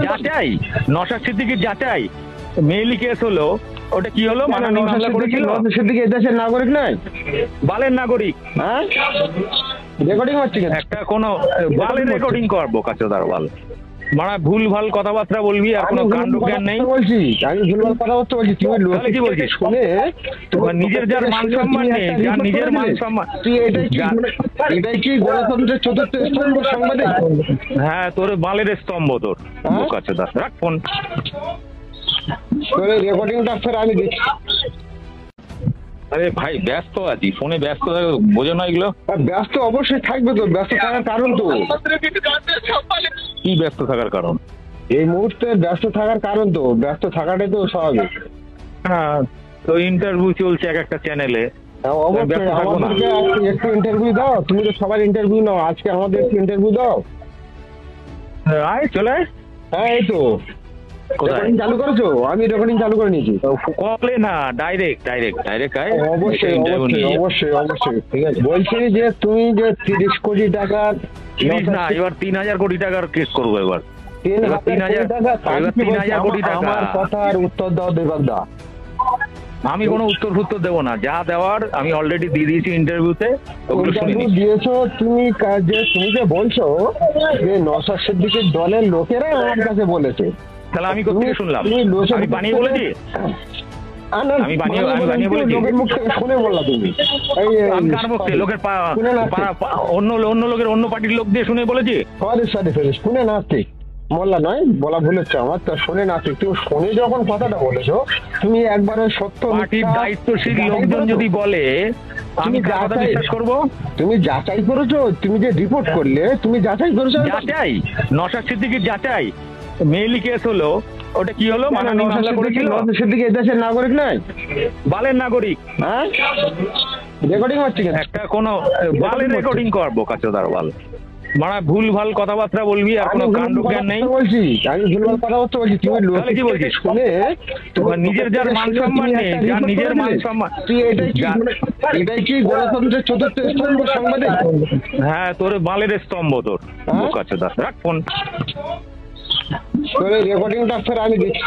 যাচাই নওশাদ সিদ্দিকীর যাচাই মেইলি কেস হলো, ওটা কি হলো? মাননীয় মামলা করেছিল। নওশাদ সিদ্দিকী এই দেশের নাগরিক নয়, বালের নাগরিক। হ্যাঁ রেকর্ডিং হচ্ছে কেন? একটা কোন বালের রেকর্ডিং করবো কাচোদার বাল, মানে ভুল ভাল কথাবার্তা বলবি আর কোনো কাণ্ড জ্ঞান নেই। বলছি আমি ভুলভাল কথাবার্তা বলছি, তুমি তাহলে কি বলছিস? শুনে তোমার নিজের যার মান সম্মান নেই, যার নিজের মান সম্মান। তুই এটাই কি গণতন্ত্রের চতুর্থ স্তম্ভ সাংবাদিক? হ্যাঁ তোর বালের স্তম্ভ তোর কাচোদা। রাখ ফোন। তোর এই রেকর্ডিংটা ফের আমি দেখছি। আরে ভাই ব্যস্ত আছি, ফোনে ব্যস্ত বোঝো না এগুলো? ব্যস্ত অবশ্যই থাকবে তো, ব্যস্ত থাকার কারণ তো কি ব্যস্ত থাকার কারণ? এই মুহূর্তে ব্যস্ত থাকার কারণ তো, ব্যস্ত থাকাটাই তো স্বাভাবিক। হ্যাঁ তো ইন্টারভিউ চলছে এক একটা চ্যানেলে, অবশ্যই আমাদেরকে একটু ইন্টারভিউ দাও। তুমি তো সবার ইন্টারভিউ নাও, আজকে আমাদের একটু ইন্টারভিউ দাও। আয় চলে আয়। হ্যাঁ এই তো রেকর্ডিং চালু করেছো? আমি রেকর্ডিং চালু করে নিয়েছি। কলে না, ডাইরেক্ট আয়। অবশ্যই অবশ্যই অবশ্যই অবশ্যই ঠিক আছে। বলছি যে তুমি যে 30 কোটি টাকার, 30 না এবার 3000 কোটি টাকার কেস করবো এবার। 3000 টাকা। 3000 কোটি টাকা। আমার কথার উত্তর দাও দেবাদা। আমি কোনো উত্তর দেবো না, যা দেওয়ার আমি অলরেডি দিয়ে দিয়েছি ইন্টারভিউতে। ইন্টারভিউ দিয়েছো তুমি, তুমি যে বলছো যে নওশাদ সিদ্দিকীর দলের লোকেরা আমার কাছে বলেছে, তাহলে আমি কোথেকে শুনলাম? আমি বানিয়ে বলেছি? আমি বানিয়ে বলেছি? লোকের মুখ থেকে শুনে বললা তুমি? আমি কার মুখ থেকে? লোকের অন্য লোকের, অন্য পার্টির লোক দিয়ে শুনে বলেছি? সরি শুনে না ঠিক বললা নয়, বলা ভুল হচ্ছে আমার। তা শুনে না ঠিক, তুমি শুনে যখন কথাটা বলেছো তুমি একবারে সত্য পার্টির দায়িত্বশীল লোকজন যদি বলে আমি কার কথা বিশ্বাস করবো? তুমি যাচাই করেছো? তুমি যে রিপোর্ট করলে তুমি যাচাই করেছো? যাচাই নওশাদ সিদ্দিকীর যাচাই মেইলি কেস হলো, ওটা কি হলো? মাননীয় মামলা করেছিল। নওশাদ সিদ্দিকী এই দেশের নাগরিক নয়, বালের নাগরিক। হ্যাঁ রেকর্ডিং হচ্ছে কেন? একটা কোন বালের রেকর্ডিং করবো কাচোদার বাল, মানে ভুল ভাল কথাবার্তা বলবি আর কোনো কাণ্ড জ্ঞান নেই। বলছি আমি ভুলভাল কথাবার্তা বলছি, তুমি তাহলে কি বলছিস? শুনে তোমার নিজের যার মান সম্মান নেই, যার নিজের মান সম্মান। তুই এটাই কি গণতন্ত্রের চতুর্থ স্তম্ভ সাংবাদিক? হ্যাঁ তোর বালের স্তম্ভ তোর কাচোদা। রাখ ফোন। তোর এই রেকর্ডিংটা ফের আমি দেখছি।